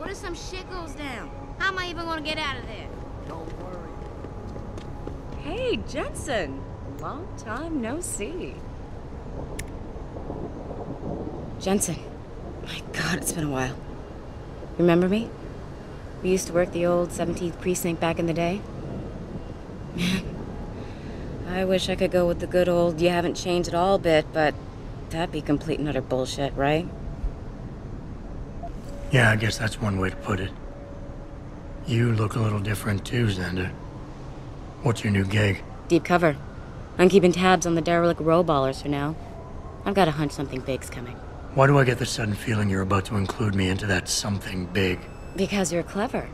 What if some shit goes down? How am I even gonna get out of there? Don't worry. Hey, Jensen. Long time no see. Jensen. My God, it's been a while. Remember me? We used to work the old 17th precinct back in the day. Man, I wish I could go with the good old you haven't changed at all bit, but that'd be complete and utter bullshit, right? Yeah, I guess that's one way to put it. You look a little different too, Xander. What's your new gig? Deep cover. I'm keeping tabs on the derelict row ballers for now. I've got a hunch something big's coming. Why do I get the sudden feeling you're about to include me into that something big? Because you're clever.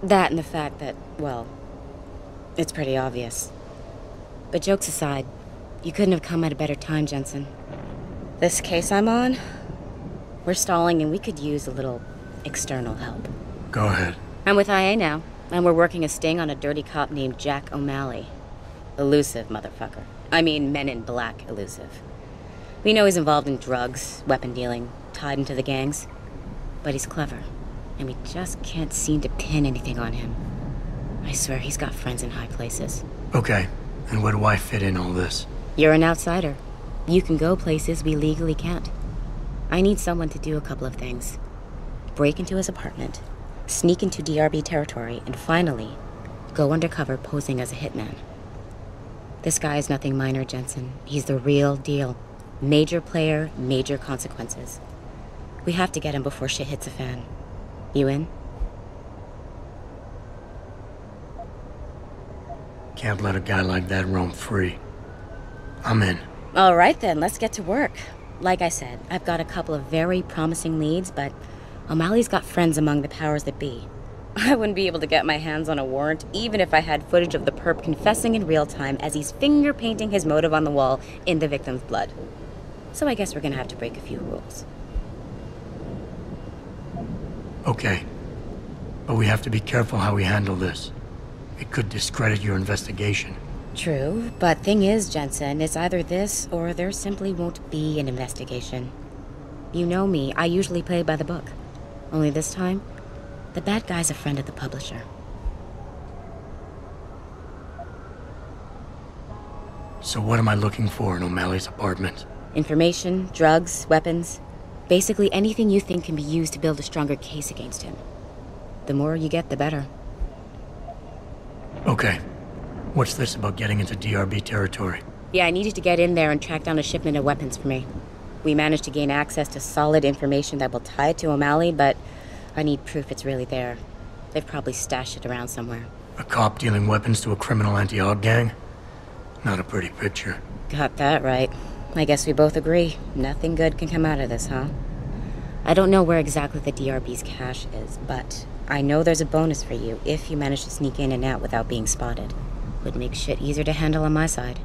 That and the fact that, well, it's pretty obvious. But jokes aside, you couldn't have come at a better time, Jensen. This case I'm on, we're stalling and we could use a little external help. Go ahead. I'm with IA now, and we're working a sting on a dirty cop named Jack O'Malley. Elusive motherfucker. I mean, Men in Black elusive. We know he's involved in drugs, weapon dealing, tied into the gangs. But he's clever, and we just can't seem to pin anything on him. I swear he's got friends in high places. Okay, and where do I fit in all this? You're an outsider. You can go places we legally can't. I need someone to do a couple of things. Break into his apartment, sneak into DRB territory, and finally, go undercover posing as a hitman. This guy is nothing minor, Jensen. He's the real deal. Major player, major consequences. We have to get him before shit hits the fan. You in? Can't let a guy like that roam free. I'm in. All right then, let's get to work. Like I said, I've got a couple of very promising leads, but O'Malley's got friends among the powers that be. I wouldn't be able to get my hands on a warrant even if I had footage of the perp confessing in real time as he's finger painting his motive on the wall in the victim's blood. So I guess we're gonna have to break a few rules. Okay. But we have to be careful how we handle this. It could discredit your investigation. True, but thing is, Jensen, it's either this or there simply won't be an investigation. You know me, I usually play by the book. Only this time, the bad guy's a friend of the publisher. So what am I looking for in O'Malley's apartment? Information, drugs, weapons. Basically anything you think can be used to build a stronger case against him. The more you get, the better. Okay. What's this about getting into DRB territory? Yeah, I need you to get in there and track down a shipment of weapons for me. We managed to gain access to solid information that will tie it to O'Malley, but I need proof it's really there. They've probably stashed it around somewhere. A cop dealing weapons to a criminal anti-aug gang? Not a pretty picture. Got that right. I guess we both agree. Nothing good can come out of this, huh? I don't know where exactly the DRB's cache is, but I know there's a bonus for you if you manage to sneak in and out without being spotted. Would make shit easier to handle on my side.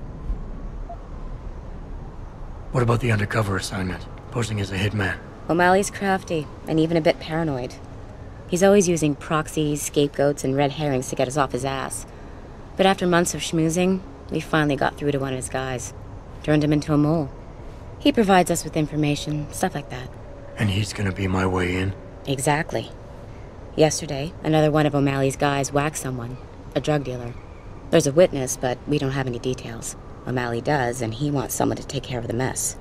What about the undercover assignment? Posing as a hitman? O'Malley's crafty, and even a bit paranoid. He's always using proxies, scapegoats, and red herrings to get us off his ass. But after months of schmoozing, we finally got through to one of his guys. Turned him into a mole. He provides us with information, stuff like that. And he's gonna be my way in? Exactly. Yesterday, another one of O'Malley's guys whacked someone, a drug dealer. There's a witness, but we don't have any details. O'Malley does, and he wants someone to take care of the mess.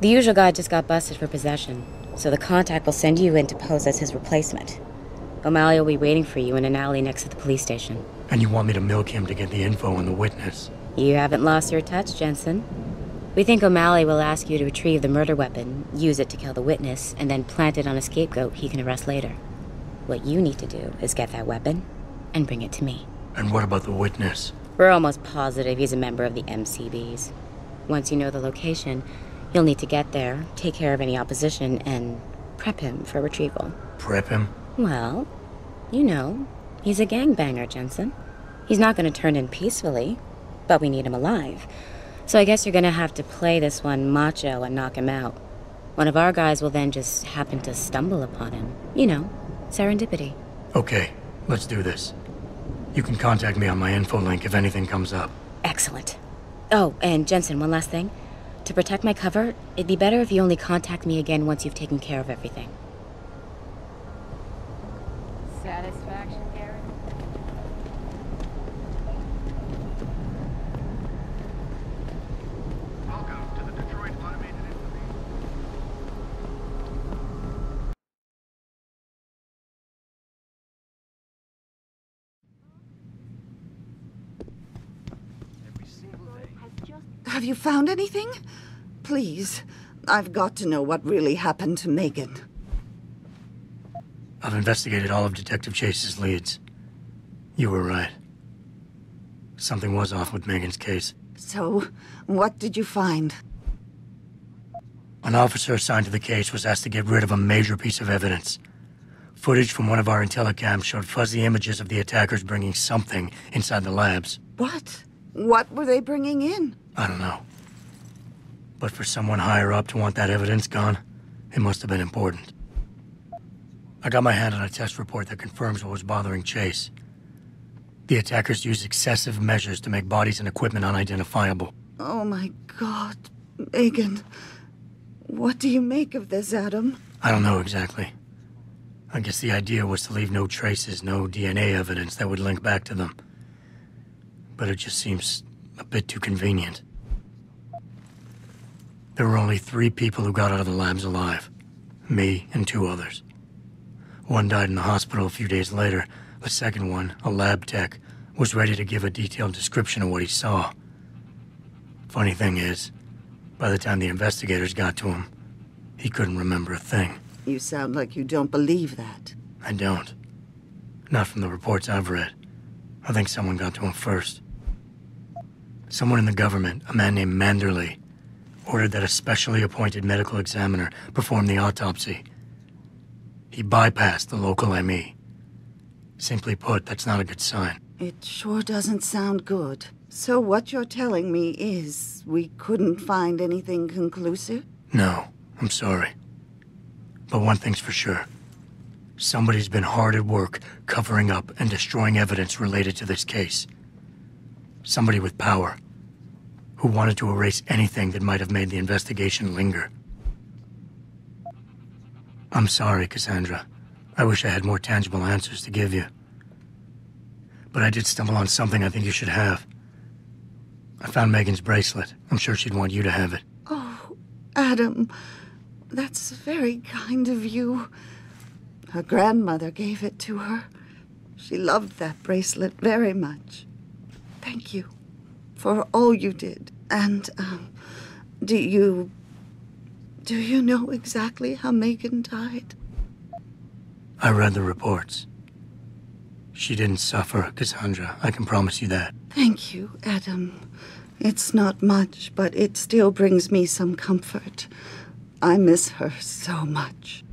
The usual guy just got busted for possession, so the contact will send you in to pose as his replacement. O'Malley will be waiting for you in an alley next to the police station. And you want me to milk him to get the info on the witness? You haven't lost your touch, Jensen. We think O'Malley will ask you to retrieve the murder weapon, use it to kill the witness, and then plant it on a scapegoat he can arrest later. What you need to do is get that weapon and bring it to me. And what about the witness? We're almost positive he's a member of the MCBs. Once you know the location, you'll need to get there, take care of any opposition, and prep him for retrieval. Prep him? Well, you know, he's a gangbanger, Jensen. He's not going to turn in peacefully, but we need him alive. So I guess you're going to have to play this one macho and knock him out. One of our guys will then just happen to stumble upon him. You know, serendipity. Okay, let's do this. You can contact me on my info link if anything comes up. Excellent. Oh, and Jensen, one last thing. To protect my cover, it'd be better if you only contact me again once you've taken care of everything. satisfaction, Gary? Welcome to the Detroit Automated Information. Every single day. Have you found anything? Please. I've got to know what really happened to Megan. I've investigated all of Detective Chase's leads. You were right. Something was off with Megan's case. So, what did you find? An officer assigned to the case was asked to get rid of a major piece of evidence. Footage from one of our intellicams showed fuzzy images of the attackers bringing something inside the labs. What? What were they bringing in? I don't know. But for someone higher up to want that evidence gone, it must have been important. I got my hand on a test report that confirms what was bothering Chase. The attackers used excessive measures to make bodies and equipment unidentifiable. Oh my God, Megan. What do you make of this, Adam? I don't know exactly. I guess the idea was to leave no traces, no DNA evidence that would link back to them. But it just seems a bit too convenient. There were only 3 people who got out of the labs alive. Me and 2 others. One died in the hospital a few days later. The second one, a lab tech, was ready to give a detailed description of what he saw. Funny thing is, by the time the investigators got to him, he couldn't remember a thing. You sound like you don't believe that. I don't. Not from the reports I've read. I think someone got to him first. Someone in the government, a man named Manderley, ordered that a specially appointed medical examiner perform the autopsy. He bypassed the local ME. Simply put, that's not a good sign. It sure doesn't sound good. So what you're telling me is we couldn't find anything conclusive? No, I'm sorry. But one thing's for sure. Somebody's been hard at work covering up and destroying evidence related to this case. Somebody with power, who wanted to erase anything that might have made the investigation linger. I'm sorry, Cassandra. I wish I had more tangible answers to give you. But I did stumble on something I think you should have. I found Megan's bracelet. I'm sure she'd want you to have it. Oh, Adam, that's very kind of you. Her grandmother gave it to her. She loved that bracelet very much. Thank you for all you did. And, do you know exactly how Megan died? I read the reports. She didn't suffer, Cassandra. I can promise you that. Thank you, Adam. It's not much, but it still brings me some comfort. I miss her so much.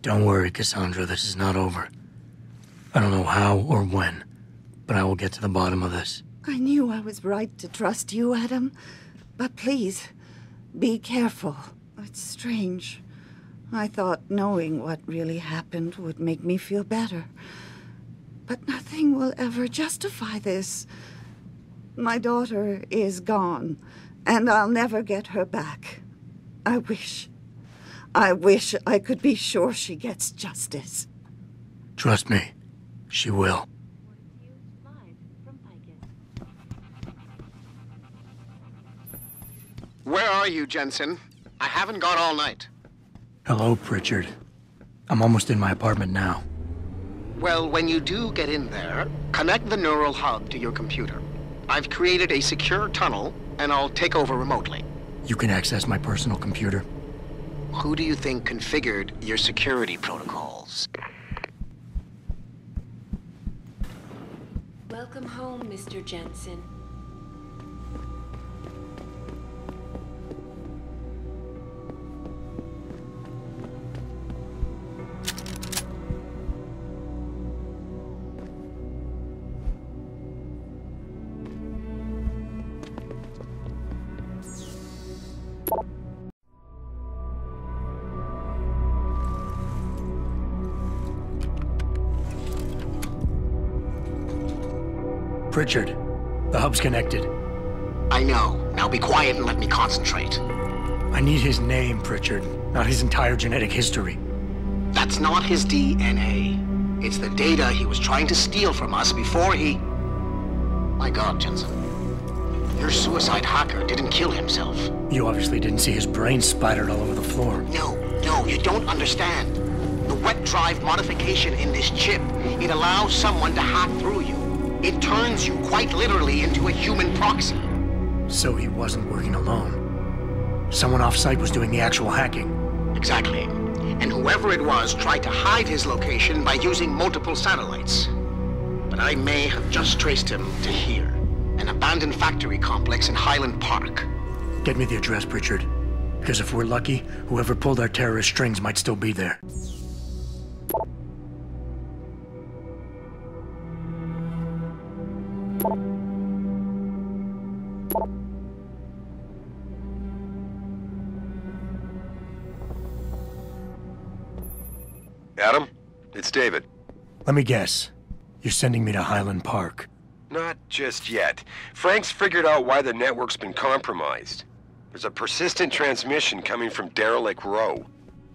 Don't worry, Cassandra. This is not over. I don't know how or when, but I will get to the bottom of this. I knew I was right to trust you, Adam. But please, be careful. It's strange. I thought knowing what really happened would make me feel better. But nothing will ever justify this. My daughter is gone, and I'll never get her back. I wish I could be sure she gets justice. Trust me, she will. Where are you, Jensen? I haven't gone all night. Hello, Pritchard. I'm almost in my apartment now. Well, when you do get in there, connect the neural hub to your computer. I've created a secure tunnel, and I'll take over remotely. You can access my personal computer. Who do you think configured your security protocols? Welcome home, Mr. Jensen. Pritchard, the hub's connected. I know. Now be quiet and let me concentrate. I need his name, Pritchard, not his entire genetic history. That's not his DNA. It's the data he was trying to steal from us before he... My God, Jensen. Your suicide hacker didn't kill himself. You obviously didn't see his brain splattered all over the floor. No, you don't understand. The wet drive modification in this chip, it allows someone to hack through you. It turns you quite literally into a human proxy. So he wasn't working alone. Someone off-site was doing the actual hacking. Exactly. And whoever it was tried to hide his location by using multiple satellites. But I may have just traced him to here. An abandoned factory complex in Highland Park. Get me the address, Pritchard. Because if we're lucky, whoever pulled our terrorist strings might still be there. Adam, it's David. Let me guess. You're sending me to Highland Park. Not just yet. Frank's figured out why the network's been compromised. There's a persistent transmission coming from Derelict Row.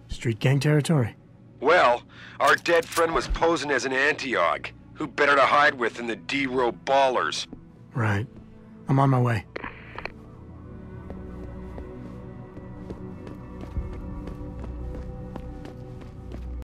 Street gang territory? Well, our dead friend was posing as an anti-aug. Who better to hide with than the D-Row ballers? Right. I'm on my way.